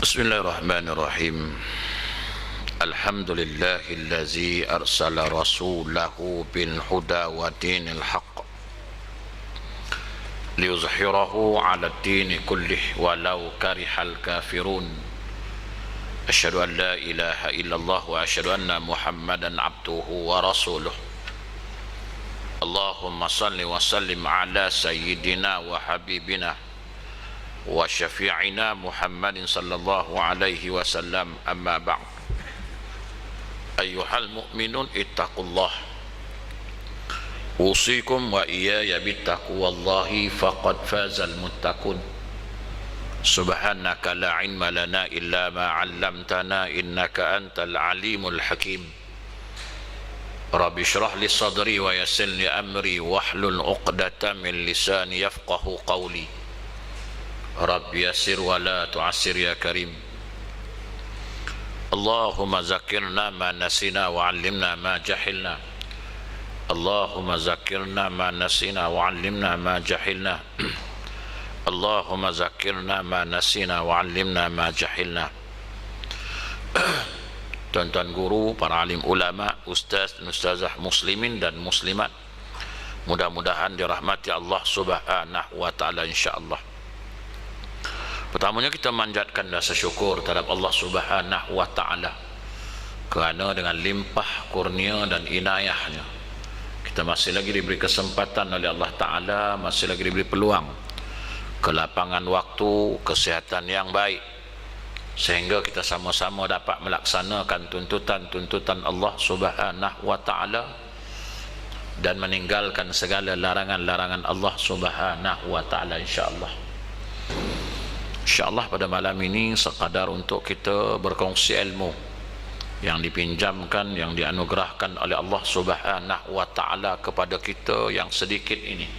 Bismillahirrahmanirrahim. Alhamdulillahillazi arsala rasulahu bil huda wa dinil haqq liyuzhirahu 'ala ad-dini kullih walau karihal kafirun. Asyhadu an la ilaha illallah wa asyhadu anna Muhammadan abduhu wa rasuluh. Allahumma salli wa sallim ala sayyidina wa habibina wa syafi'ina Muhammadin sallallahu alaihi wasallam. Amma ba'd. Ayyuhal mu'minun ittaqullah. Usikum wa iyaya bittaqwallahi faqad fazal muttaqun. Subhanaka la ilma lana illa ma 'allamtana innaka antal alimul hakim. Rabbi shrah li sadri wa yassir li amri wahlul 'uqdatam min lisani yafqahu qawli. Rabbi yassir wa la tu'assir ya karim. Allahumma zakirna ma nasina wa 'allimna ma jahilna. Allahumma zakirna ma nasina wa 'allimna ma jahilna. Allahumma zakirna ma nasina wa 'allimna ma jahilna. Tuan-tuan guru, para alim ulama, ustaz dan ustazah muslimin dan muslimat, mudah-mudahan dirahmati Allah subhanahu wa ta'ala insyaAllah. Pertamanya kita manjatkan rasa syukur terhadap Allah subhanahu wa ta'ala kerana dengan limpah kurnia dan inayahnya kita masih lagi diberi kesempatan oleh Allah ta'ala, masih lagi diberi peluang, kelapangan waktu, kesihatan yang baik, sehingga kita sama-sama dapat melaksanakan tuntutan-tuntutan Allah subhanahu wa ta'ala dan meninggalkan segala larangan-larangan Allah subhanahu wa ta'ala insyaAllah. InsyaAllah pada malam ini sekadar untuk kita berkongsi ilmu yang dipinjamkan, yang dianugerahkan oleh Allah subhanahu wa ta'ala kepada kita yang sedikit ini.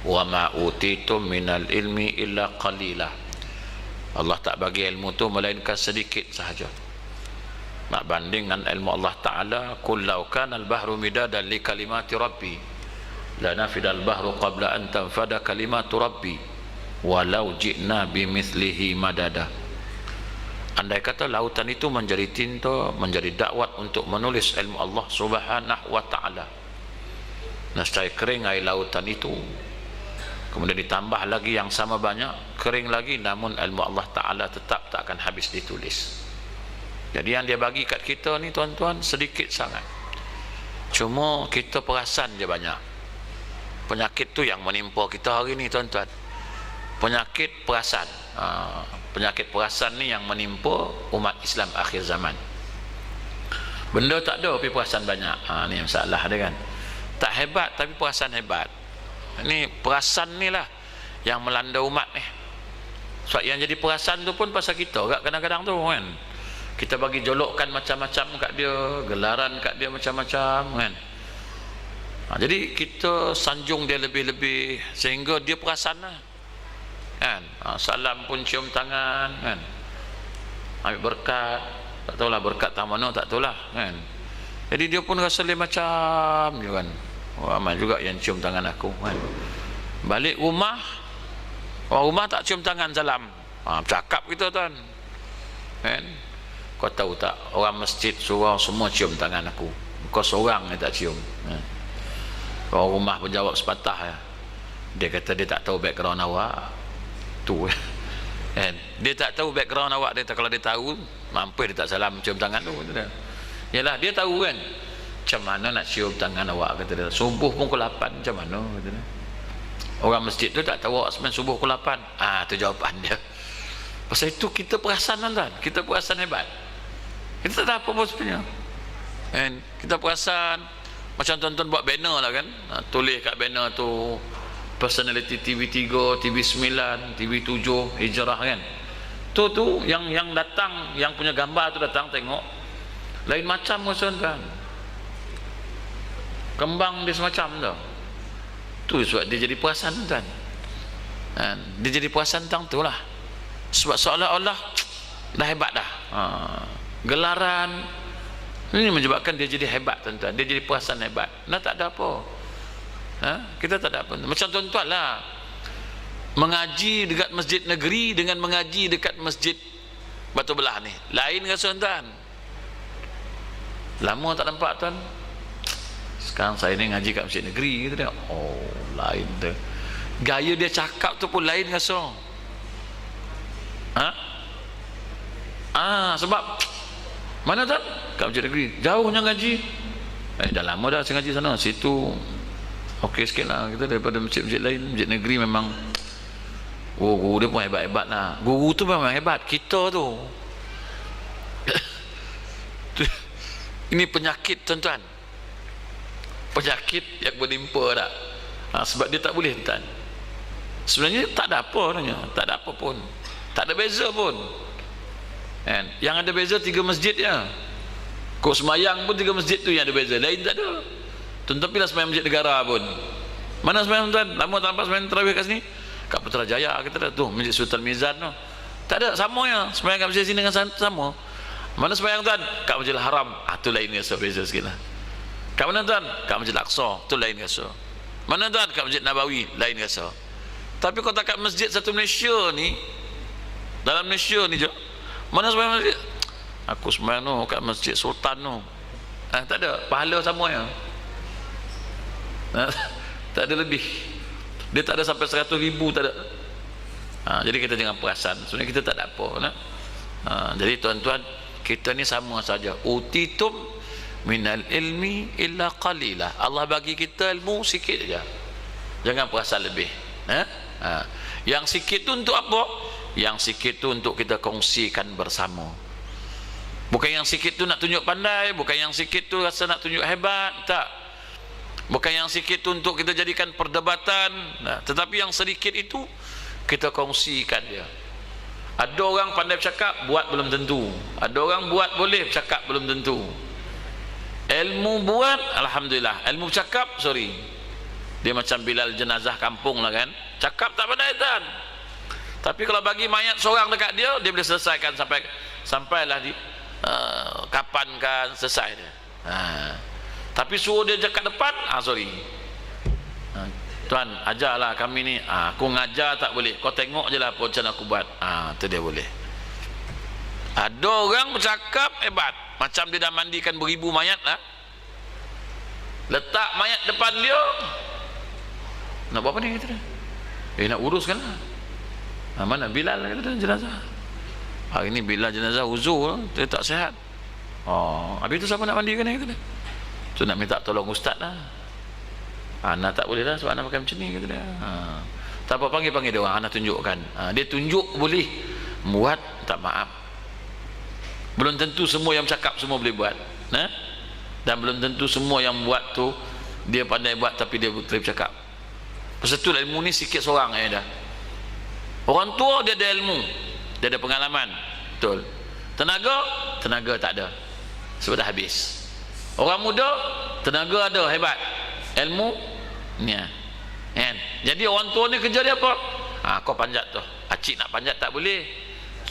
Wa ma utitum minal ilmi illa qalila. Allah tak bagi ilmu tu melainkan sedikit sahaja. Nak banding dengan ilmu Allah ta'ala, qul law kana al-bahru midadan li kalimati rabbi la nafidal bahru qabla an tanfada kalimatu rabbi walau ji'na bimithlihi madada. Andai kata lautan itu menjadi tinta, menjadi dakwat untuk menulis ilmu Allah subhanahu wa ta'ala, nescaya kering air lautan itu, kemudian ditambah lagi yang sama banyak, kering lagi, namun ilmu Allah ta'ala tetap tak akan habis ditulis. Jadi yang dia bagi kat kita ni tuan-tuan sedikit sangat, cuma kita perasan je banyak. Penyakit tu yang menimpa kita hari ni tuan-tuan, penyakit perasan. Penyakit perasan ni yang menimpa umat Islam akhir zaman. Benda tak ada tapi perasan banyak. Ni masalah dia kan. Tak hebat tapi perasan hebat. Ni perasan ni lah yang melanda umat ni. Sebab yang jadi perasan tu pun pasal kita kat kadang-kadang tu kan. Kita bagi jolokkan macam-macam kat dia, gelaran kat dia macam-macam kan. Jadi kita sanjung dia lebih-lebih sehingga dia perasan lah kan. Salam pun cium tangan kan, ambil berkat, tak tahulah berkat tak mana, tak tahulah kan. Jadi dia pun rasa lain macam dia kan. Ramai juga yang cium tangan aku kan. Balik rumah, orang rumah tak cium tangan salam, cakap kita tuan kan. Kau tahu tak, orang masjid surau semua cium tangan aku, kau seorang yang tak cium kan. Orang rumah pun jawab sepatah ya. Dia kata dia tak tahu background awak tu kan. Dia tak tahu background awak, dia kalau dia tahu mampu dia tak salam cium tangan tu. Yalah dia tahu kan macam mana nak cium tangan awak, kata dia. Subuh pun pukul 8 macam mana, kata dia. Orang masjid tu tak tahu awak semain subuh pukul 8. Tu jawapan dia. Pasal itu kita perasan kan, kita perasan hebat. Kita tak tahu apa pun sebenarnya kan. Kita perasan macam tuan-tuan buat banner lah kan, tulis kat banner tu personality TV3, TV9, TV7 Hijrah kan. Tu yang datang, yang punya gambar tu datang tengok lain macam kan. Kembang dia semacam tu. Tu sebab dia jadi perasan kan. Dia jadi perasan tentang tu lah. Sebab seolah-olah dah hebat dah. Gelaran ini menyebabkan dia jadi hebat tuan-tuan. Dia jadi perasan hebat. Nah tak ada apa. Kita tak ada apa. Macam tuan-tuan lah mengaji dekat masjid negeri dengan mengaji dekat masjid Batu Belah ni lain rasa tuan. Lama tak nampak tuan. Sekarang saya ni ngaji kat masjid negeri gitu dia. Oh, lain tu. Gaya dia cakap tu pun lain rasa. Sebab mana tuan? Kat masjid negeri. Jauhnya ngaji. Dah lama dah saya ngaji sana. Situ okey sikit lah kita daripada masjid-masjid lain. Masjid negeri memang guru dia pun hebat-hebat lah. Guru tu memang hebat. Kita tu ini penyakit tuan-tuan, penyakit yang menimpa tak. Sebab dia tak boleh tuan. Sebenarnya tak ada apa sebenarnya. Tak ada apa pun, tak ada beza pun kan? Yang ada beza 3 masjid je. Kau semayang pun 3 masjid tu yang ada beza, lain tak ada. Tuan-tuan pilih semayang masjid negara pun. Mana semayang tuan? Lama tak nampak semayang tarawih kat sini. Kat Putrajaya kita dah tu, Masjid Sultan Mizan tu. Tak ada, sama ya. Semayang kat masjid sini dengan sama. Mana semayang tuan? Kat Masjidil Haram. Tu lain rasa, beza sikit lah. Kat mana tuan? Kat Masjid Al-Aqsa. Tu lain rasa. Mana tuan? Kat Masjid Nabawi. Lain rasa. Tapi kalau tak kat masjid satu Malaysia ni, dalam Malaysia ni je, mana semayang masjid? Aku semayang tu kat Masjid Sultan tu. Tak ada, pahala sama ya. Tak ada lebih. Dia tak ada sampai 100,000, tak ada. Jadi kita jangan perasan, sebenarnya kita tak ada apa nah? Jadi tuan-tuan, kita ni sama saja. Utitum minal ilmi illa qalilah. Allah bagi kita ilmu sikit saja, jangan perasan lebih. Yang sikit tu untuk apa? Yang sikit tu untuk kita kongsikan bersama. Bukan yang sikit tu nak tunjuk pandai, bukan yang sikit tu rasa nak tunjuk hebat, tak. Bukan yang sikit tu untuk kita jadikan perdebatan, tetapi yang sedikit itu kita kongsikan dia. Ada orang pandai bercakap, buat belum tentu. Ada orang buat boleh, bercakap belum tentu. Ilmu buat, alhamdulillah. Ilmu bercakap, sorry, dia macam Bilal jenazah kampung lah kan. Cakap tak pandai kan. Tapi kalau bagi mayat seorang dekat dia, dia boleh selesaikan sampailah di kapan kan selesai dia. Tapi suruh dia dekat depan, sorry, tuan ajarlah kami ni. Aku ngajar tak boleh, kau tengok je lah apa macam aku buat. Tu dia boleh. Ada orang bercakap hebat, macam dia dah mandikan beribu mayat lah, letak mayat depan dia, nak buat apa ni kata dia? Nak uruskan lah. Mana Bilal kata dia jenazah. Hari ni Bilal jenazah uzur, dia tak sihat. Habis tu siapa nak mandikan dia kata dia? Tu nak minta tolong ustaz lah. Anak tak boleh lah sebab anak pakai macam ni kata dia. Tak apa, panggil dia orang, anak tunjukkan. Dia tunjuk boleh, buat tak maaf. Belum tentu semua yang bercakap semua boleh buat, dan belum tentu semua yang buat tu dia pandai buat tapi dia boleh bercakap. Pasal tu ilmu ni sikit seorang dah. Orang tua dia ada ilmu, dia ada pengalaman, betul. Tenaga tak ada sebab dah habis. Orang muda tenaga ada hebat, ilmu ni kan. Jadi orang tua ni kerja dia apa? Kau panjat tu, acik nak panjat tak boleh,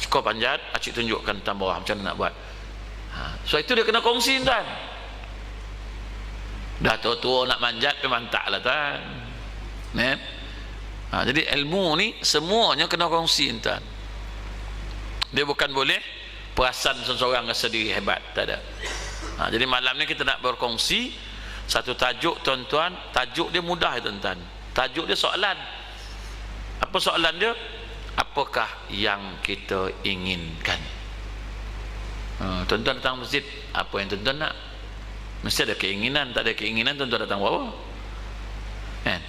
kau panjat, acik tunjukkan tentang bawah macam mana nak buat. So itu dia kena kongsi tuan. Dah tua-tua nak manjat memang tak lah tuan, kan? Jadi ilmu ni semuanya kena kongsi tuan. Dia bukan boleh perasan seseorang rasa diri hebat, tak ada. Jadi malam ni kita nak berkongsi satu tajuk tuan-tuan. Tajuk dia mudah tuan-tuan. Tajuk dia soalan. Apa soalan dia? Apakah yang kita inginkan? Tuan-tuan datang masjid, apa yang tuan-tuan nak? Mesti ada keinginan. Tak ada keinginan tuan-tuan datang buat apa? Kan?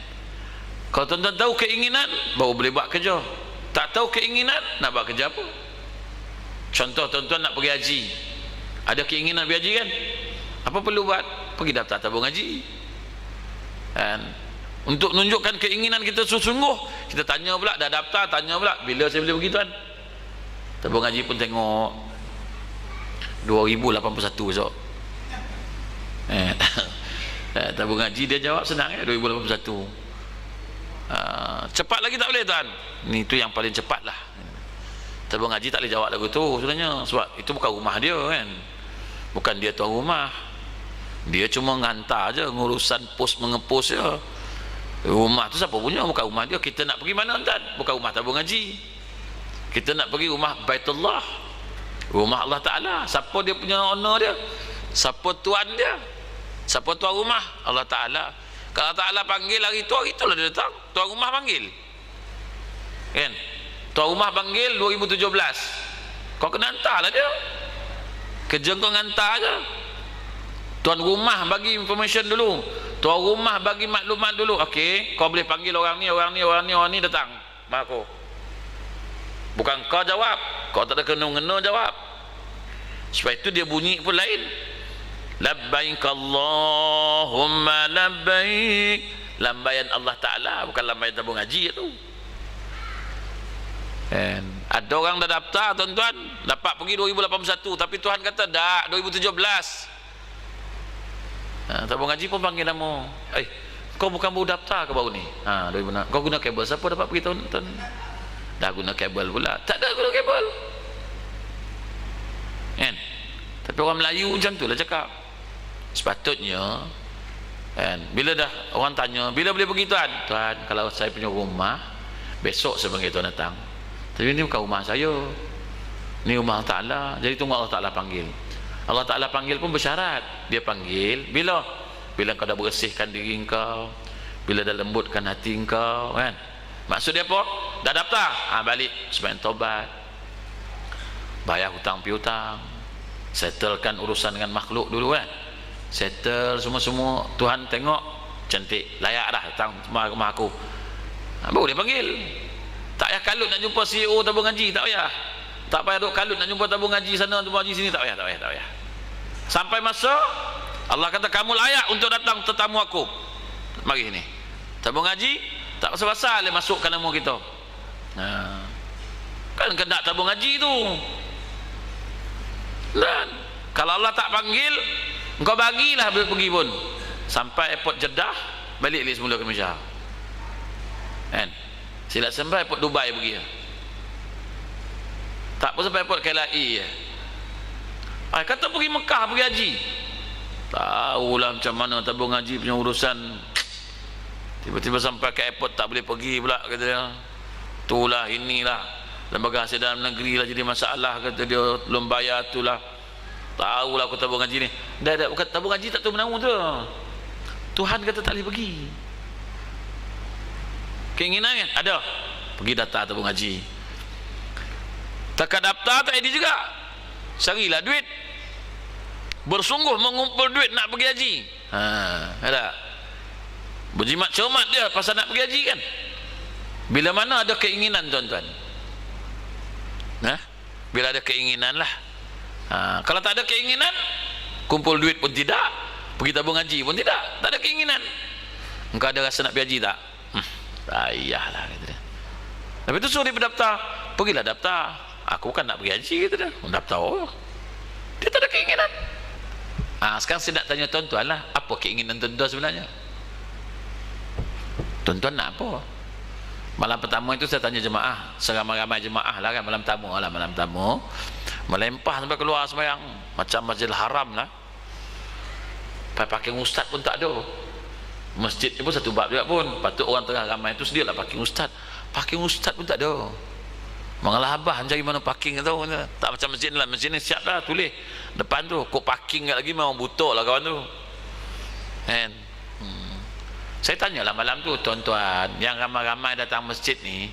Kalau tuan-tuan tahu keinginan, baru boleh buat kerja. Tak tahu keinginan, nak buat kerja apa? Contoh tuan-tuan nak pergi haji, ada keinginan pergi haji kan? Apa perlu buat? Pergi daftar tabung haji kan? Untuk menunjukkan keinginan kita sungguh, kita tanya pula, dah daftar, tanya pula, bila saya boleh pergi tuan? Tabung haji pun tengok 2081 besok. Tabung haji dia jawab senang 2081. Cepat lagi tak boleh tuan. Ni tu yang paling cepat lah. Tabung haji tak boleh jawab lagu tu sebenarnya, sebab itu bukan rumah dia kan. Bukan dia tuan rumah, dia cuma ngantar je, ngurusan pos mengepos je. Rumah tu siapa punya? Bukan rumah dia. Kita nak pergi mana tuan? Bukan rumah tabung haji, kita nak pergi rumah Baitullah. Rumah Allah Ta'ala. Siapa dia punya owner dia? Siapa tuan dia? Siapa tuan rumah? Allah Ta'ala. Kalau Ta'ala panggil hari tu, hari tu lah dia datang. Tuan rumah panggil, kan? Tuan rumah panggil 2017, kau kena hantar lah dia. Kerja kau hantar je. Tuan rumah bagi information dulu, tuan rumah bagi maklumat dulu. Okey, kau boleh panggil orang ni, orang ni, orang ni, orang ni datang mak aku. Bukan kau jawab, kau tak ada kena-kena jawab. Sebab itu dia bunyi pun lain. Labbaik Allahumma labbaik. Lambaian Allah Ta'ala, bukan lambaian tabung haji tu. Ada orang dah daftar tuan-tuan, dapat pergi 2081, tapi Tuhan kata dah 2017. Tabung haji pun panggil nama. Kau bukan baru daftar ke baru ni? Kau guna kabel, siapa dapat pergi tahun? Dah guna kabel pula. Tak ada guna kabel, kan? Tapi orang Melayu macam tu lah cakap. Sepatutnya, kan, bila dah orang tanya, bila boleh pergi tuan? Tuan, kalau saya punya rumah, besok saya panggil tuan datang. Tapi ini bukan rumah saya, ni rumah Allah Ta'ala. Jadi tunggu Allah Ta'ala panggil. Allah Ta'ala panggil pun bersyarat. Dia panggil bila kau dah bersihkan diri kau, bila dah lembutkan hati kau, kan? Maksud dia apa? Dah daftar, balik sebagai tobat, bayar hutang piutang, settlekan urusan dengan makhluk dulu, kan? Settle semua-semua. Tuhan tengok cantik, layak dah datang rumah aku, baru dia panggil. Tak payah kalut nak jumpa CEO tabung haji, tak payah. Tak payah duk kalut nak jumpa tabung haji sana, tabung haji sini, tak payah. Sampai masa Allah kata kamu layak untuk datang tetamu aku, mari sini. Tabung haji tak pasal-pasal dia masukkan nama kita. Kan kena tabung haji tu. Dan kalau Allah tak panggil, engkau bagilah pergi pun. Sampai airport Jeddah, balik semula ke Malaysia. Kan? Sila sampai airport Dubai pergi. Tak apa sampai airport KLIA. Kata pergi Mekah, pergi haji. Tahulah macam mana tabung haji punya urusan. Tiba-tiba sampai ke airport tak boleh pergi pula, kata dia. Itulah, inilah, lembaga hasil dalam negeri lah jadi masalah, kata dia. Belum bayar itulah. Tahulah aku tabung haji ni. Dah bukan tabung haji, tak tahu menang tu. Tuhan kata tak boleh pergi. Keinginan kan? Ada. Pergi daftar tabung haji. Tak daftar tak ada juga. Carilah duit. Bersungguh mengumpul duit nak pergi haji. Ada. Berjimat cermat dia pasal nak pergi haji, kan? Bila mana ada keinginan tuan-tuan, bila ada keinginan lah. Kalau tak ada keinginan, kumpul duit pun tidak, pergi tabung haji pun tidak. Tak ada keinginan. Engkau ada rasa nak pergi haji tak? Tak payahlah, kata dia. Tapi tu suruh dia berdaftar. Pergilah daftar. Aku kan nak pergi haji, kata dia. Daftar. Dia tak ada keinginan. Sekarang saya nak tanya tuan-tuan lah, apa keinginan tuan-tuan sebenarnya? Tuan-tuan nak apa? Malam pertama itu saya tanya jemaah, seramai-ramai jemaah lah, kan, malam tamu, melempah sampai keluar sembahyang macam Masjidil Haram lah. Parking ustaz pun tak ada. Masjid ni pun satu bab juga pun, patut orang tengah ramai tu sedialah parking ustaz. Parking ustaz pun tak ada. Mengalah abah cari mana parking tu. Tak macam masjid ni lah. Masjid ni siap dah, tulis depan tu. Kok parking lagi memang butuh lah kawan tu, kan? Saya tanyalah malam tu, tuan-tuan yang ramai-ramai datang masjid ni,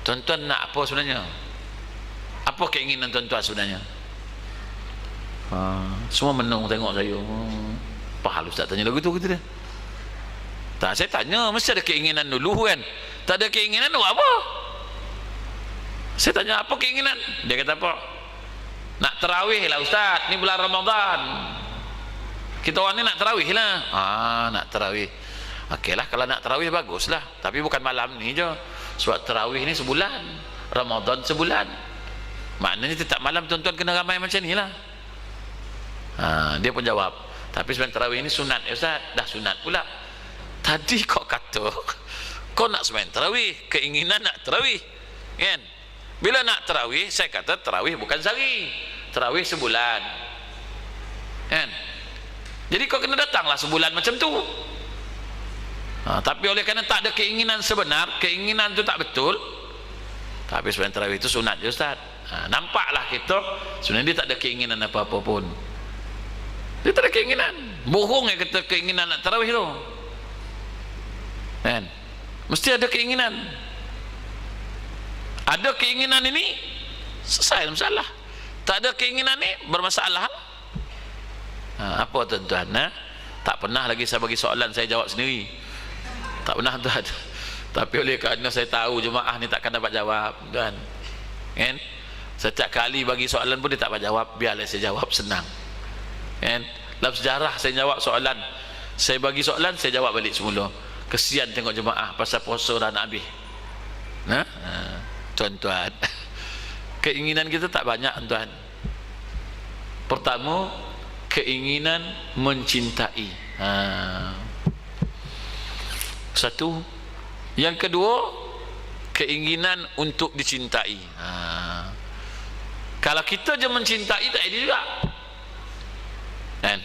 tuan-tuan nak apa sebenarnya? Apa keinginan tuan-tuan sebenarnya? Semua menung tengok saya. Apa hal ustaz tanya lagu tu, kata dia. Tak, saya tanya, mesti ada keinginan dulu, kan? Tak ada keinginan, buat apa? Saya tanya, apa keinginan? Dia kata apa? Nak tarawih lah ustaz, ni bulan Ramadan. Kita orang ni nak tarawih lah. Nak tarawih. Okey lah, kalau nak tarawih baguslah, tapi bukan malam ni je. Sebab tarawih ni sebulan, Ramadan sebulan. Maknanya tetap malam tuan-tuan kena ramai macam ni lah. Dia pun jawab, tapi sebenarnya tarawih ni sunat ya ustaz. Dah sunat pula. Tadi kau kata kau nak sembahyang tarawih, keinginan nak tarawih, kan? Bila nak tarawih, saya kata tarawih bukan sehari, tarawih sebulan, kan? Jadi kau kena datanglah sebulan macam tu. Tapi oleh kerana tak ada keinginan sebenar, keinginan tu tak betul. Tapi sebenarnya tarawih itu sunat je ustaz. Nampaklah kita sebenarnya dia tak ada keinginan apa-apa pun. Dia tak ada keinginan. Bohong ya kata keinginan nak tarawih tu. Kan? Mesti ada keinginan. Ada keinginan ini selesai masalah. Tak ada keinginan ni bermasalah. Apa tuan-tuan? Tak pernah lagi saya bagi soalan saya jawab sendiri. Tak pernah tuan. Tapi oleh kerana saya tahu jemaah ni takkan dapat jawab tuan. Kan? Setiap kali bagi soalan pun dia tak dapat jawab, biarlah saya jawab senang. Kan? Dalam sejarah saya jawab soalan, saya bagi soalan saya jawab balik semula. Kesian tengok jemaah pasal puasa dah nak habis. Tuan-tuan, keinginan kita tak banyak tuan. Pertama, keinginan mencintai. Satu. Yang kedua, keinginan untuk dicintai. Kalau kita je mencintai tak ada juga. Kan?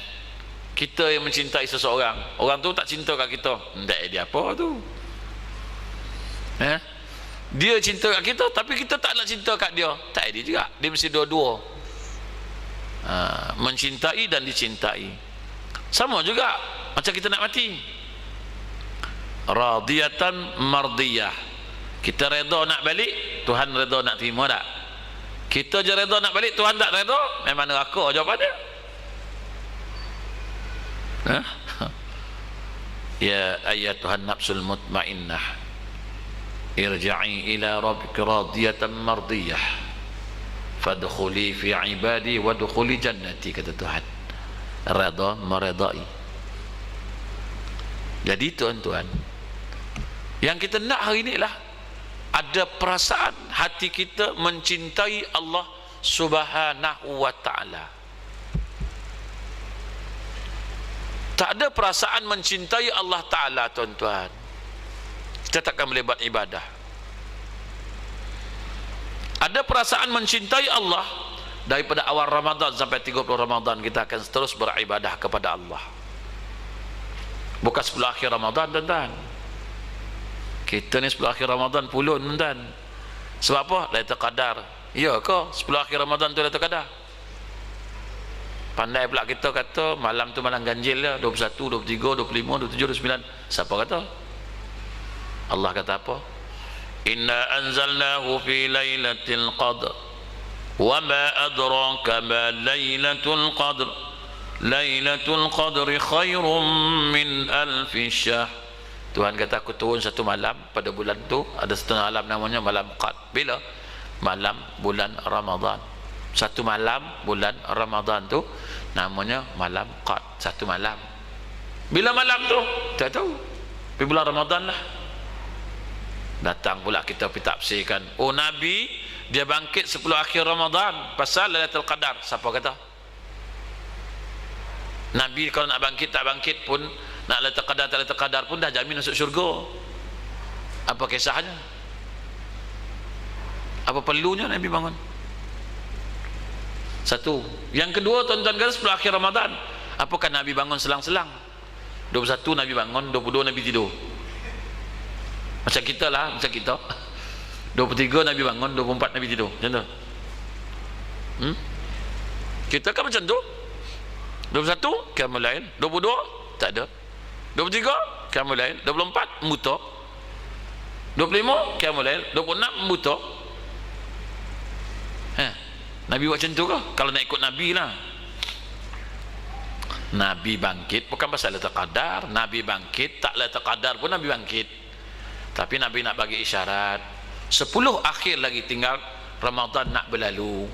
Kita yang mencintai seseorang, orang tu tak cinta kat kita, tak ada apa tu. Dia cinta kat kita tapi kita tak nak cinta kat dia, tak ada juga. Dia mesti dua-dua. Mencintai dan dicintai. Sama juga macam kita nak mati. Radiyatan mardiyah. Kita redha nak balik, Tuhan redha nak terima tak? Kita je redha nak balik, Tuhan tak redha, memang neraka jawapannya. Ya ayyatuhan nafsul mutmainnah, irja'i ila rabbika radiyatan mardiyah, fadkhuli fi ibadi wadkhuli jannati, kata Tuhan. Redha meredai. Jadi tuan-tuan, yang kita nak hari ni lah ada perasaan hati kita mencintai Allah Subhanahu wa ta'ala. Tak ada perasaan mencintai Allah Ta'ala tuan-tuan, kita takkan boleh buat ibadah. Ada perasaan mencintai Allah, daripada awal Ramadan sampai 30 Ramadan kita akan terus beribadah kepada Allah. Bukan 10 akhir Ramadan tuan-tuan. Kita ni 10 akhir Ramadan pulun tuan. Sebab apa? Lailatul Qadar. Ya ke 10 akhir Ramadan tu Lailatul Qadar? Pandai pula kita kata malam tu malam ganjil lah, 21, 23, 25, 27, 29. Siapa kata? Allah kata apa? Inna anzalnahu fi lailatul qadr wa ma adraka ma lailatul qadr lailatul qadri khairum min alfi syahr. Tuhan kata aku turun satu malam pada bulan tu, ada satu malam namanya malam Qadr. Bila? Malam bulan Ramadan. Satu malam bulan Ramadan tu namanya malam Qadr, satu malam. Bila malam tu? Tak tahu. Di bulan Ramadan lah. Datang pula kita pergi tafsirkan, oh Nabi dia bangkit 10 akhir Ramadan pasal Lailatul Qadar. Siapa kata? Nabi kalau nak bangkit tak bangkit pun, nak Lailatul Qadar tak Lailatul Qadar pun dah jamin masuk syurga. Apa kisahnya? Apa perlunya Nabi bangun? Satu. Yang kedua tuan-tuan kata 10 akhir Ramadan, apakah Nabi bangun selang-selang? 21 Nabi bangun, 22 Nabi tidur. Macam kita lah, macam kita 23 Nabi bangun, 24 Nabi tidur, macam tu. Kita kan macam tu. 21 Qiyamul Lail, 22 tak ada, 23 Qiyamul Lail, 24 buta, 25 Qiyamul Lail, 26 buta. Nabi buat macam tu ke? Kalau nak ikut Nabi lah. Nabi bangkit bukan pasal Lailatul Qadar. Nabi bangkit tak Lailatul Qadar pun Nabi bangkit. Tapi Nabi nak bagi isyarat 10 akhir lagi tinggal Ramadan nak berlalu.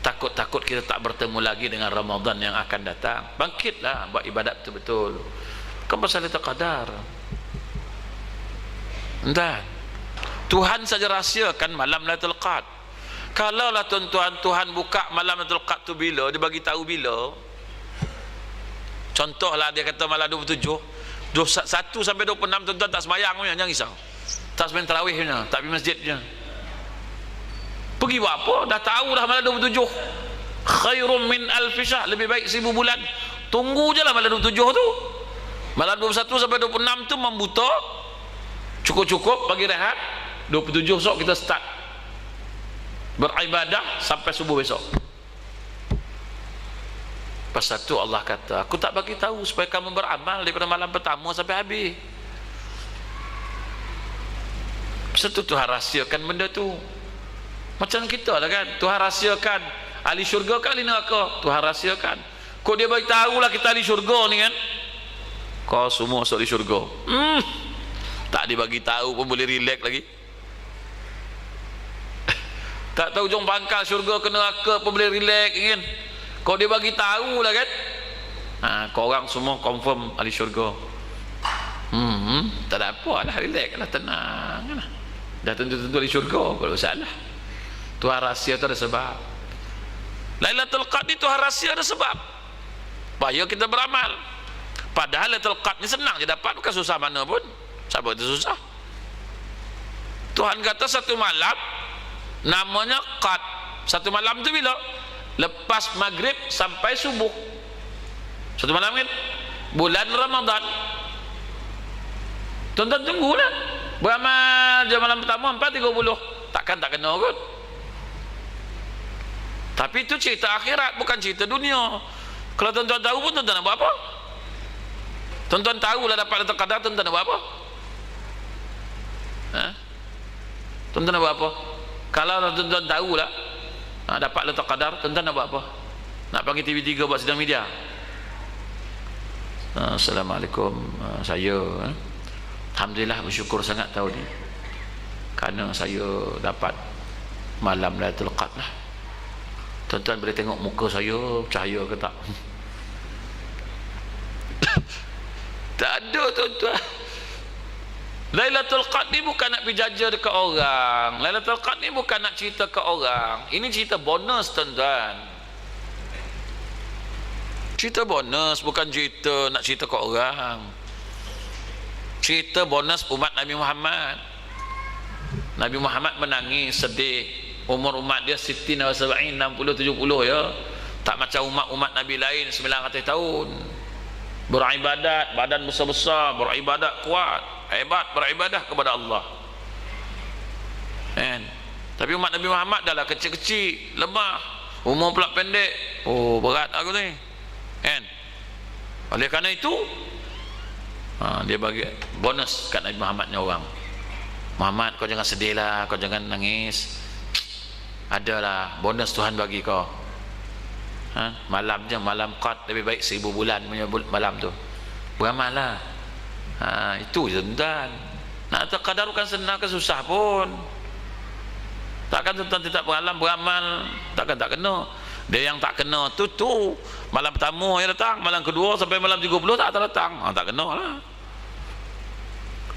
Takut-takut kita tak bertemu lagi dengan Ramadan yang akan datang. Bangkitlah buat ibadat betul-betul. Bukan pasal Lailatul Qadar. Entah. Tuhan saja rahsiakan malam Lailatul Qadar. Kalaulah tuan-tuan Tuhan buka malam Lailatul Qadar tu bila, dia bagi tahu bila. Contohlah dia kata malam 27, 1 sampai 26 tuan-tuan tak sembahyang punya, jangan risau. Tak sembahyang tarawih punya, tak pergi masjid punya. Pergi buat apa? Dah tahu dah malam 27. Khairum min alfi syahr, lebih baik 1000 bulan. Tunggu je lah malam 27 tu. Malam 21 sampai 26 tu membuta. Cukup-cukup bagi rehat. 27 esok kita start. beribadah sampai subuh besok. Pasal tu Allah kata, aku tak bagi tahu supaya kamu beramal daripada malam pertama sampai habis. Pasal tu Tuhan rahsiakan benda tu. Macam kita lah kan, Tuhan rahsiakan ahli syurga ke ahli neraka, Tuhan rahsiakan. Kok dia bagi tahulah kita ahli syurga ni kan, kau semua masuk ahli syurga. Tak dibagi tahu pun boleh relax lagi. Tak tahu hujung pangkal syurga ke neraka pun boleh relax kan. Kau dia bagi tahu lah kan, kau orang semua confirm ahli syurga. Tak ada apa lah, relax lah, tenang lah. Dah tentu-tentu ahli syurga, kalau salah. Tuhan rahsia tu ada sebab. Lailatul Qadar ni Tuhan rahsia ada sebab, supaya kita beramal. Padahal Lailatul Qadar ni senang je dapat, bukan susah mana pun. Siapa itu susah? Tuhan kata satu malam namanya Qad. Satu malam tu bila? Lepas maghrib sampai subuh. Satu malam kan? Bulan Ramadan. Tuan-tuan tunggulah. Beramal jam malam pertama 4.30. Takkan tak kena kot. Tapi itu cerita akhirat, bukan cerita dunia. Kalau tuan-tuan tahu pun tuan-tuan nak buat apa? Tuan-tuan tahulah dapat Lailatul Qadar, tuan-tuan nak buat apa? Tuan-tuan nak buat apa? Kalau tuan-tuan tahulah dapat Lailatul Qadar, tuan-tuan nak buat apa? Nak panggil TV3 buat sidang media? Assalamualaikum, saya alhamdulillah bersyukur sangat tahun ni kerana saya dapat malam Lailatul Qadar. Tuan-tuan boleh tengok muka saya cahaya ke tak? Tak ada tuan-tuan. Lailatul Qadar ni bukan nak pergi jaja dekat orang. Lailatul Qadar ni bukan nak cerita ke orang. Ini cerita bonus tuan-tuan. Cerita bonus, bukan cerita nak cerita ke orang. Cerita bonus umat Nabi Muhammad. Nabi Muhammad menangis, sedih. Umur umat dia 60, 70, 70 ya. Tak macam umat-umat Nabi lain 900 tahun. Beribadat, badan besar-besar, beribadat kuat, hebat beribadah kepada Allah. Tapi umat Nabi Muhammad dah lah kecil-kecil, lemah, umur pula pendek. Oh, berat aku ni. Oleh kerana itu dia bagi bonus kat Nabi Muhammad ni orang. Muhammad, kau jangan sedih lah, kau jangan nangis. Adalah bonus Tuhan bagi kau. Malam je, malam Qad lebih baik 1000 bulan punya malam tu. Beramal lah. Itu je tuan. Nak terqadar bukan senang ke susah pun. Takkan tuan tidak beramal, takkan tak kena. Dia yang tak kena tu malam pertama yang datang, malam kedua sampai malam 30 tak datang. Tak kena lah.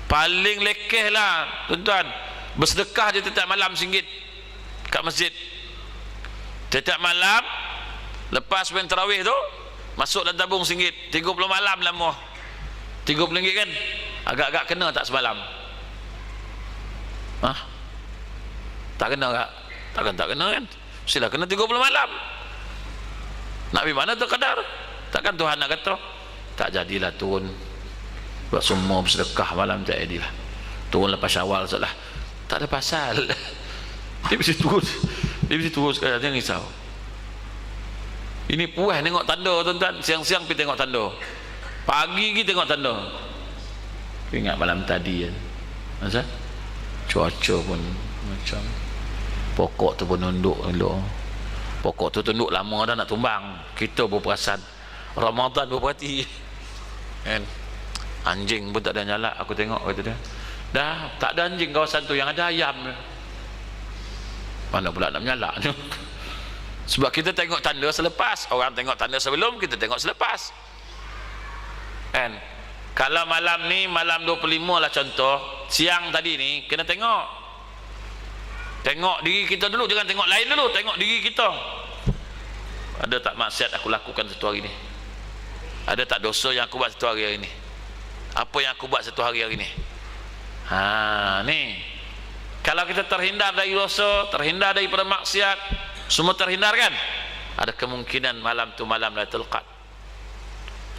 Paling lekeh lah tuan-tuan, bersedekah je setiap malam RM1 kat masjid. Setiap malam lepas main tarawih tu masuk dalam tabung RM1, 30 malam lama, RM30 kan. Agak-agak kena tak semalam? Tak kena tak? Takkan tak kena kan? Sila kena 30 malam. Nak pergi mana tu kadar? Takkan Tuhan nak kata tak jadilah turun buat semua bersedekah malam, tak jadilah turun lepas Syawal salah. Tak ada pasal. Dia mesti turun sekali, jangan risau. Ini puas tengok tanda tuan-tuan. Siang-siang pergi tengok tanda, pagi pergi tengok tanda. Ingat malam tadi kan, masa cuaca pun macam pokok tu pun nunduk elok. Pokok tu tunduk lama dah nak tumbang. Kita berperasan, Ramadan berperhati kan. Anjing pun tak ada nyala, aku tengok kata dia. Dah tak ada anjing kawasan tu, yang ada ayam. Mana pula nak menyala. Sebab kita tengok tanda selepas. Orang tengok tanda sebelum, kita tengok selepas kan. Kalau malam ni malam 25 lah contoh, siang tadi ni kena tengok diri kita dulu, jangan tengok lain dulu, tengok diri kita. Ada tak maksiat aku lakukan satu hari ni? Ada tak dosa yang aku buat satu hari ni? Apa yang aku buat satu hari ni? Ni kalau kita terhindar dari dosa, terhindar daripada maksiat, semua terhindar kan, ada kemungkinan malam tu malam Lailatul Qadar.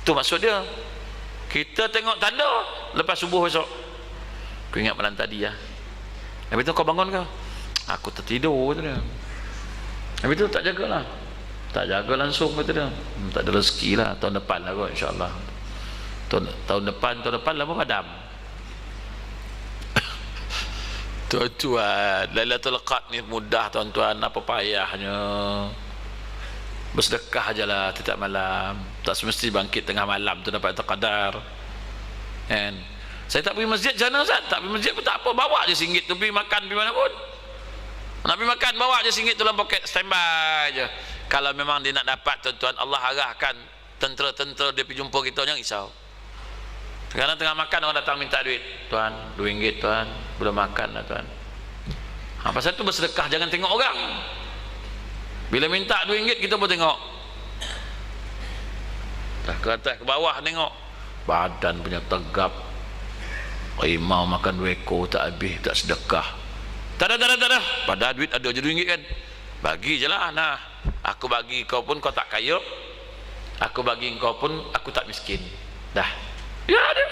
Itu maksud dia. Kita tengok tanda lepas subuh besok. Aku ingat malam tadi ya. Habis tu kau bangun kau? Aku tertidur tu dia. Habis tu tak jagalah. Tak jaga langsung kata dia. Tak ada rezeki lah. Tahun depan lah kot insyaAllah. Tahun depan lama padam. Tuan-tuan, Lailatul Qadar ni mudah tuan-tuan, apa payahnya. Bersedekah ajalah setiap malam. Tak semesti bangkit tengah malam tu dapat Lailatul Qadar. Kan? Saya tak pergi masjid sana Ustaz, tak pergi masjid pun tak apa, bawa je RM1 tu pergi makan pergi mana pun. Nak pergi makan bawa je RM1 tu dalam poket, standby je. Kalau memang dia nak dapat tuan-tuan, Allah arahkan tentera-tentera dia pergi jumpa kita, jangan risau. Sekarang tengah makan orang datang minta duit, tuan RM2 tuan, belum makan lah tuan. Pasal tu bersedekah, jangan tengok orang. Bila minta RM2 kita pun tengok. Dah ke atas ke bawah tengok, badan punya tegap. Imam makan 2 ekor tak habis, tak sedekah. Tak ada. Padahal duit ada je RM2 kan. Bagi je lah. Nah, aku bagi kau pun kau tak kaya, aku bagi kau pun aku tak miskin. Dah. Ya ada.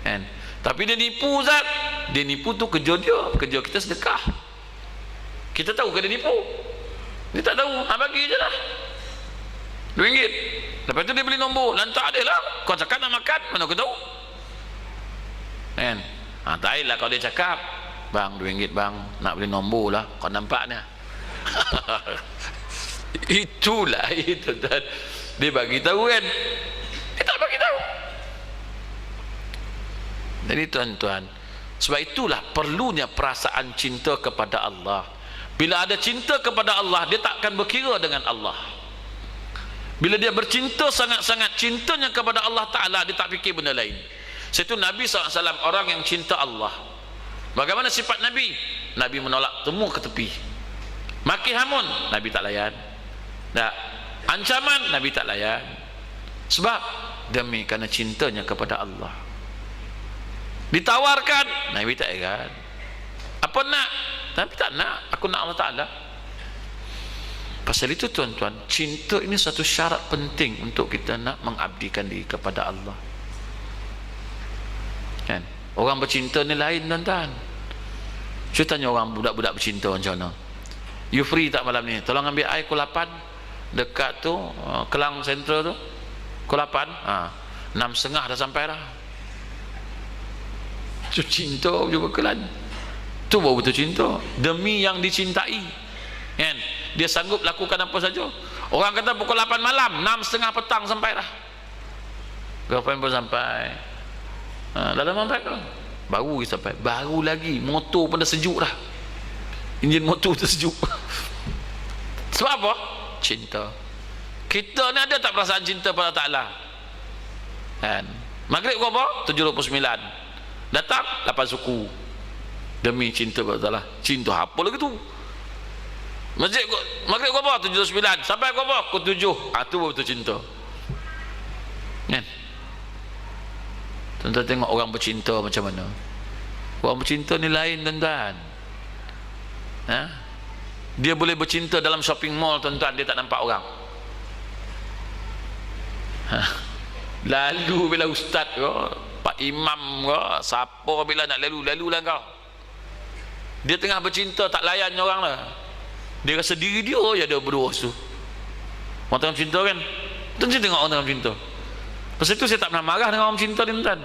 Kan? Tapi dia nipu Zat. Dia nipu tu kerja dia. Kerja kita sedekah. Kita tahu ke dia nipu? Dia tak tahu. Bagi je lah RM2. Lepas tu dia beli nombor. Lantak dia lah. Kau cakap nak makan, mana aku tahu? Kan? Tak lah kalau dia cakap, bang RM2 bang, nak beli nombor lah, kau nampak ni. Itulah itu tuan. Dia bagi tahu kan, dia tak bagi tahu. Jadi tuan-tuan, sebab itulah perlunya perasaan cinta kepada Allah. Bila ada cinta kepada Allah, dia tak akan berkira dengan Allah. Bila dia bercinta sangat-sangat cintanya kepada Allah Ta'ala, dia tak fikir benda lain. Itu Nabi SAW orang yang cinta Allah. Bagaimana sifat Nabi? Nabi menolak temu ke tepi. Maki hamun, Nabi tak layan. Tak. Ancaman, Nabi tak layan. Sebab demi kerana cintanya kepada Allah. Ditawarkan, Nabi tak heran. Apa nak? Nabi tak nak. Aku nak Allah Ta'ala. Pasal itu tuan-tuan, cinta ini satu syarat penting untuk kita nak mengabdikan diri kepada Allah. Kan? Orang bercinta ni lain tuan-tuan. Saya tanya orang budak-budak bercinta macam mana. You free tak malam ni? Tolong ambil air pukul 8 dekat tu Kelang Sentral tu. Pukul 8 6.30 dah sampai dah. Tu cinta je berkelan. Tu baru betul cinta. Demi yang dicintai. Kan? Dia sanggup lakukan apa saja. Orang kata pukul 8 malam, 6.30 petang sampai dah. Girlfriend pun sampai. Dalam sampai ke? Baru sampai. Baru lagi motor pun dah sejuk dah. Enjin motor tu sejuk. Sebab apa? Cinta. Kita ni ada tak perasaan cinta pada Ta'ala? Kan? Maghrib kau apa? 7.29. Datang 8 suku. Demi cinta pada Ta'ala. Cinta apa lagi tu? Masjid maghrib kau apa? 7.29. Sampai kau apa? Kau 7. Tu baru tu cinta. Kan? Tuan-tuan tengok orang bercinta macam mana. Orang bercinta ni lain tuan-tuan. Dia boleh bercinta dalam shopping mall tuan-tuan, dia tak nampak orang. Lalu bila ustaz ke, pak imam ke, siapa bila nak lalu-lalulah kau. Dia tengah bercinta tak layan orang lah. Dia rasa diri dia je ada berdua tu. Orang tengah bercinta kan, tuan-tuan tengok orang tengah bercinta. Pasal itu saya tak pernah marah dengan orang cinta ni tuan.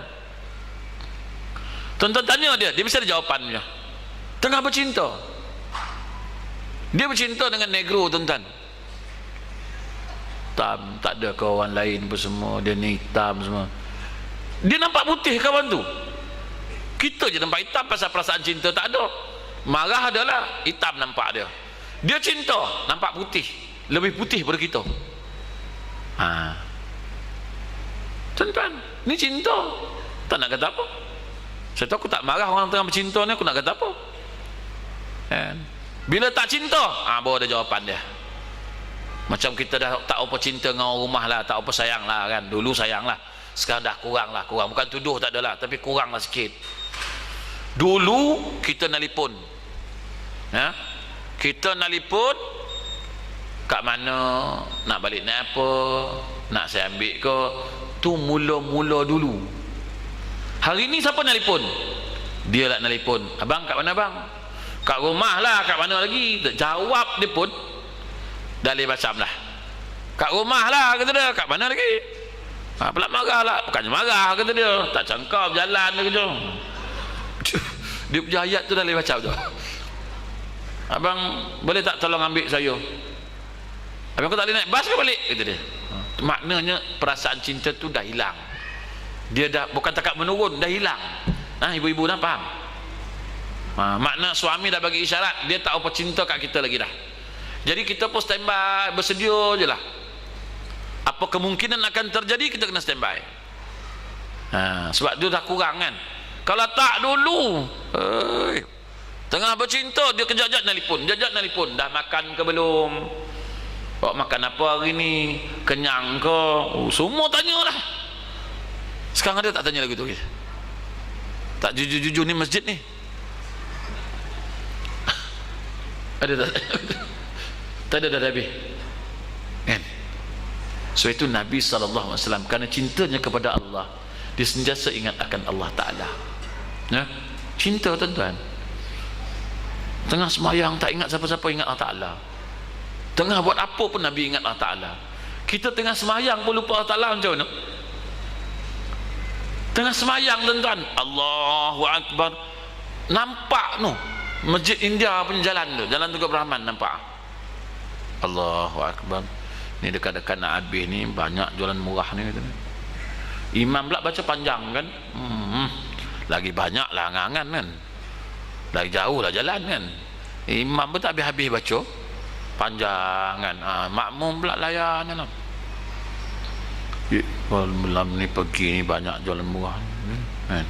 Tuan-tuan tanya dia mesti ada jawapannya. Tengah bercinta. Dia bercinta dengan negro tuan-tuan. Tak ada kawan lain pun semua. Dia ni hitam semua. Dia nampak putih kawan tu. Kita je nampak hitam pasal perasaan cinta tak ada. Marah adalah hitam nampak dia. Dia cinta nampak putih. Lebih putih daripada kita. Tuan-tuan, ni cinta. Tak nak kata apa. Saya tahu aku tak marah orang tengah bercinta ni, aku nak kata apa. Kan? Bila tak cinta, baru ada jawapan dia. Macam kita dah tak apa cinta dengan orang rumah lah, tak apa sayang lah kan. Dulu sayang lah, sekarang dah kurang lah. Bukan tuduh tak ada lah, tapi kurang lah sikit. Dulu kita nelipon, kita nelipon kat mana, nak balik naik apa, nak saya ambil ke. Tu mula-mula dulu. Hari ni siapa nelipon? Dia lah nelipon. Abang kat mana bang? Kat rumah lah, kat mana lagi? Tak jawab dia pun. Dalih macam lah. Kat rumah lah kata dia, kat mana lagi? Pula marah lah, bukannya marah kata dia, tak cangkap jalan dia kata. Dia punya ayat tu dalih macam tu. Abang boleh tak tolong ambil saya? Abang aku tak boleh naik bas ke balik kata dia. Maknanya perasaan cinta tu dah hilang. Dia dah bukan takat menurun, dah hilang. Ibu-ibu dah faham. Makna suami dah bagi isyarat dia tak apa cinta kat kita lagi dah. Jadi kita pun standby, bersedia je lah. Apa kemungkinan akan terjadi, kita kena standby. Sebab dia dah kurang kan. Kalau tak dulu, tengah bercinta dia kejap-kejap nelpon, dah makan ke belum, awak makan apa hari ni, kenyang ke, semua tanya lah. Sekarang dia tak tanya lagi tu, tak jujur-jujur ni masjid ni. Ada tak ada dah habis kan. So itu Nabi SAW kerana cintanya kepada Allah, dia sentiasa ingat akan Allah Ta'ala. Cinta tuan-tuan. Tengah semayang tak ingat siapa-siapa, ingat Allah Ta'ala. Tengah buat apa pun Nabi ingat Allah Ta'ala. Kita tengah semayang pun lupa Allah Ta'ala macam mana? Tengah semayang tuan-tuan, Allahu Akbar, nampak no Masjid India punya jalan tu, Jalan Tengku Rahman, nampak Allahu Akbar. Ni dekat-dekat nak habis ni, banyak jualan murah ni kata. Imam pula baca panjang kan. Lagi banyak lah angan-angan kan, lagi jauh lah jalan kan. Imam pun tak habis-habis baca panjang kan. Makmum pula layan kan. Malam ni pergi ni banyak jualan murah kan,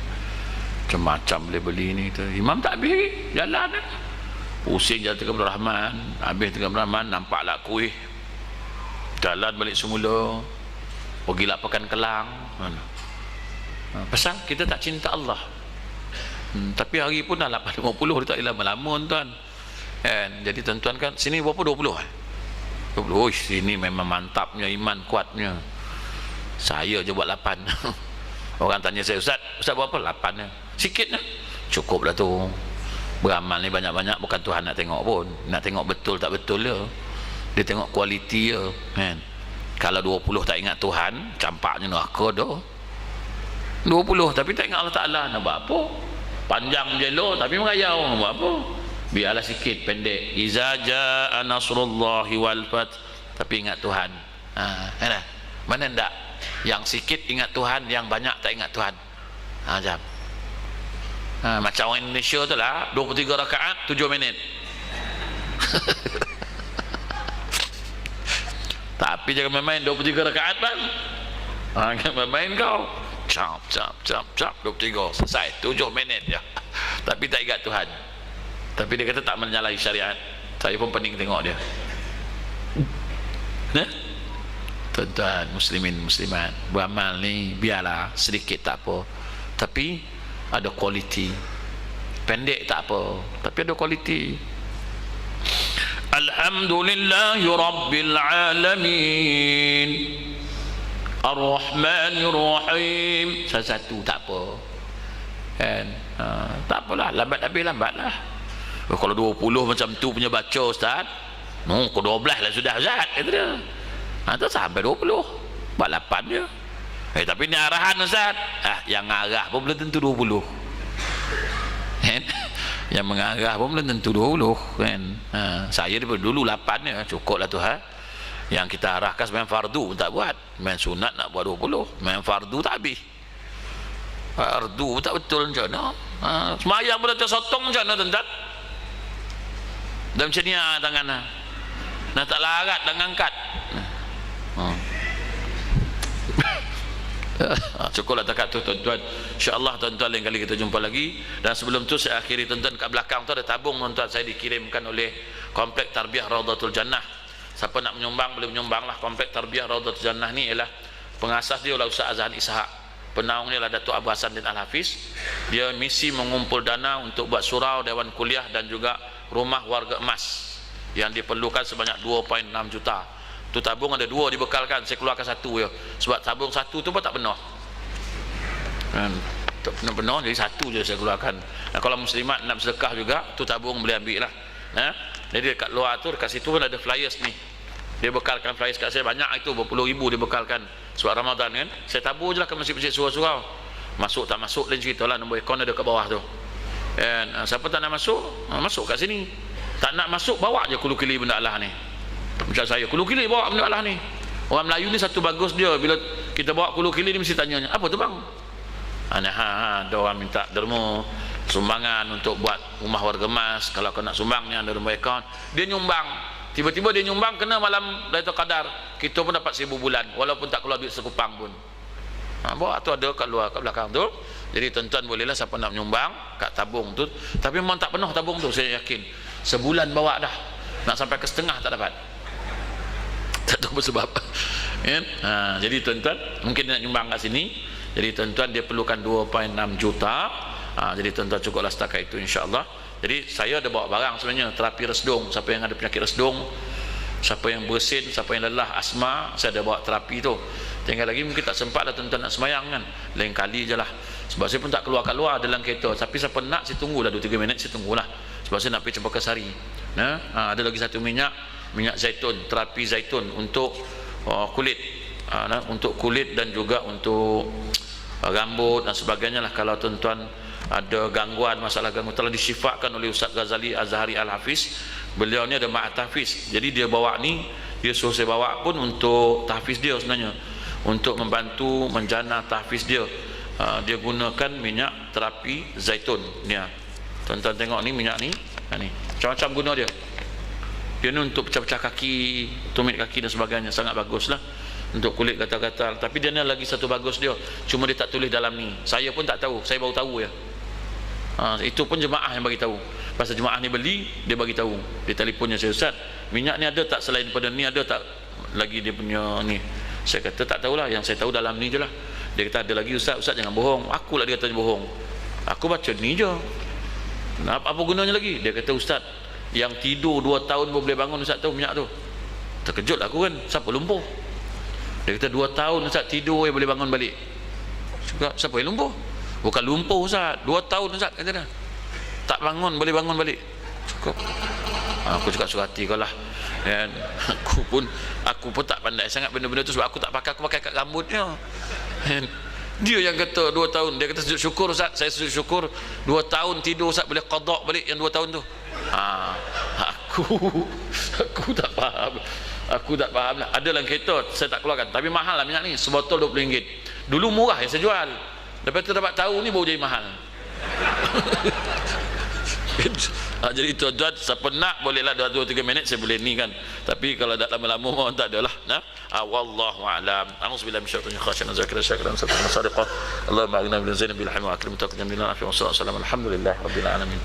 macam-macam boleh beli ni tu. Imam tak habis jalan kan. Pusing Jalan Tengku Rahman, habis Tengku Rahman nampaklah kuih, jalan balik semula, pergilah Pekan Kelang. Pasal kita tak cinta Allah. Tapi hari pun dah 8.50, dia tak lama-lama tuan kan. Jadi tuan-tuan kan, sini berapa 20 20. Sini memang mantapnya, iman kuatnya. Saya je buat 8. Orang tanya saya, Ustaz berapa? 8 je. Sikitnya cukup lah tu. Beramal ni banyak-banyak bukan Tuhan nak tengok pun, nak tengok betul tak betul dia. Dia tengok kualiti dia kan. Kalau 20 tak ingat Tuhan, campaknya neraka dah. 20 tapi tak ingat Allah Ta'ala, nak buat apa? Panjang jelo tapi merayau, nak buat apa? Biarlah sikit, pendek. Iza jaa nasrullahi wal fath, tapi ingat Tuhan. Mana ndak? Yang sikit ingat Tuhan, yang banyak tak ingat Tuhan. Jam. Macam orang Indonesia tu lah, 23 rakaat 7 minit. Tapi jangan main 23 rakaat bang. Jangan main kau. Cap 23 selesai 7 minit je. Tapi tak ingat Tuhan. Tapi dia kata tak menyalahi syariat. Saya pun pening tengok dia. Tuan-tuan muslimin muslimat, beramal ni biarlah sedikit tak apa, tapi ada kualiti. Pendek tak apa, tapi ada kualiti. Alhamdulillahi Rabbil Alamin Ar-Rahmanir Rahim. Satu tak apa kan. Tak apalah, lambat habis lambatlah. Kalau 20 macam tu punya baca Ustaz, ke 12 lah sudah Ustaz kata dia. Tu sampai 20 buat 8 je. Tapi ni arahan Ustaz. Yang arah pun belum tentu 20 kan? Yang mengarah pun belum tentu 20 kan. Saya daripada dulu 8 je cukup lah Tuhan. Yang kita arahkan main fardu tak buat, main sunat nak buat 20, main fardu tak habis. Fardu tak betul macam mana. Semayang pun dah tersotong macam mana tuan-tuan. Dan macam ni tangan nak tak larat dan angkat. Cukuplah takat tu tuan-tuan. InsyaAllah tuan-tuan lain kali kita jumpa lagi. Dan sebelum tu saya akhiri tuan-tuan, kat belakang tu ada tabung tuan-tuan, saya dikirimkan oleh Komplek Tarbiyah Raudatul Jannah. Siapa nak menyumbang boleh menyumbang lah. Komplek Tarbiyah Raudatul Jannah ni ialah pengasas dia oleh Ustaz Azhan Ishaq, penaungnya adalah Datuk Abu Hassan bin Al-Hafiz. Dia misi mengumpul dana untuk buat surau, dewan kuliah dan juga rumah warga emas yang diperlukan sebanyak 2.6 juta. Tu tabung ada 2 dibekalkan, saya keluarkan 1 je. Sebab tabung 1 tu pun tak penuh kan, tak penuh jadi 1 je saya keluarkan. Kalau muslimat nak bersedekah juga, tu tabung boleh ambil lah. Jadi dekat luar tu, dekat situ pun ada flyers ni, Dia bekalkan flyers kat saya banyak, itu berpuluh ribu dia bekalkan sebab Ramadan kan. Saya tabur je lah ke masjid-masjid surau-surau. Masuk tak masuk lain cerita lah, nombor akaun ada kat bawah tu. And siapa tak nak masuk, masuk kat sini. Tak nak masuk, bawa je kulu-kili benda Allah ni. Macam saya, kulu-kili bawa benda Allah ni. Orang Melayu ni satu bagus dia, bila kita bawa kulu-kili ni mesti tanya, apa tu bang? Ada orang minta derma sumbangan untuk buat rumah warga emas. Kalau kau nak sumbang ni ada nombor akaun. Dia nyumbang. Tiba-tiba dia nyumbang kena malam Lailatul Qadar. Kita pun dapat 1000 bulan walaupun tak keluar duit sekupang pun. Bawa tu ada kat luar, kat belakang tu. Jadi tuan-tuan bolehlah siapa nak menyumbang kat tabung tu. Tapi memang tak penuh tabung tu, saya yakin. Sebulan bawa dah. Nak sampai ke setengah tak dapat. Tak tahu apa sebab. Jadi tuan-tuan mungkin nak nyumbang kat sini. Jadi tuan-tuan dia perlukan 2.6 juta. Jadi tuan-tuan cukuplah setakat itu insya-Allah. Jadi saya ada bawa barang sebenarnya, terapi resdung. Siapa yang ada penyakit resdung, siapa yang bersin, siapa yang lelah asma, saya ada bawa terapi tu. Tinggal lagi mungkin tak sempat lah tuan-tuan nak semayang kan, lain kali je lah. Sebab saya pun tak keluar-keluar dalam kereta. Tapi siapa nak, saya tunggulah 2-3 minit, saya tunggulah. Sebab saya nak pergi Cempaka Sari. Ada lagi satu minyak zaitun, terapi zaitun untuk kulit, untuk kulit dan juga untuk rambut dan sebagainya lah. Kalau tuan-tuan ada gangguan, masalah gangguan, telah disyifakan oleh Ustaz Ghazali Azhari Al-Hafiz. Beliau ni ada ma'at tahfiz. Jadi dia bawa ni, dia suruh saya bawa pun untuk tahfiz dia sebenarnya, untuk membantu menjana tahfiz dia. Dia gunakan minyak terapi zaitun ni. Tuan-tuan tengok ni minyak ni, ni macam-macam guna dia. Dia ni untuk pecah-pecah kaki, tumit kaki dan sebagainya, sangat bagus lah untuk kulit gatal-gatal. Tapi dia ni lagi satu bagus dia, cuma dia tak tulis dalam ni. Saya pun tak tahu, saya baru tahu ya. Itu pun jemaah yang bagi tahu. Pasal jemaah ni beli, dia bagi tahu. Dia telefonnya saya, Ustaz, minyak ni ada tak selain daripada ni, ada tak lagi dia punya ni? Saya kata tak tahulah, yang saya tahu dalam ni je lah. Dia kata ada lagi Ustaz. Ustaz jangan bohong. Aku lah dia kata bohong. Aku baca ni je. Apa gunanya lagi? Dia kata Ustaz, yang tidur 2 tahun baru boleh bangun, Ustaz tahu minyak tu. Terkejut aku kan, siapa lumpuh? Dia kata 2 tahun Ustaz tidur boleh bangun balik. Siapa yang lumpuh? Bukan lumpuh Ustaz, 2 tahun Ustaz kata dia. Tak bangun, boleh bangun balik. Cukup. Aku cakap suka hati kau lah. Dan aku pun tak pandai sangat benda-benda tu sebab aku tak pakai, aku pakai kat rambutnya. Dan dia yang kata 2 tahun, dia kata sujud syukur Ustaz, saya sujud syukur 2 tahun tidur Ustaz boleh qada balik yang 2 tahun tu. Aku tak faham. Aku tak faham lah. Ada dalam kereta saya tak keluarkan, tapi mahal lah minyak ni, sebotol RM20. Dulu murah yang saya jual, lepas tu dapat tahu ni baru jadi mahal. Jadi tuan-tuan siapa nak bolehlah 2-3 minit saya boleh ni kan, tapi kalau tak lama-lama mohon tak adalah. Wallahu a'lam. A'udzubillahi minasyaitonir rajim. Zakira syakran sadiqah. Allahumma aghna bil zaini bil hamd wa akrim taqdim lana fi wa sallallahu alhamdulillah rabbil alamin.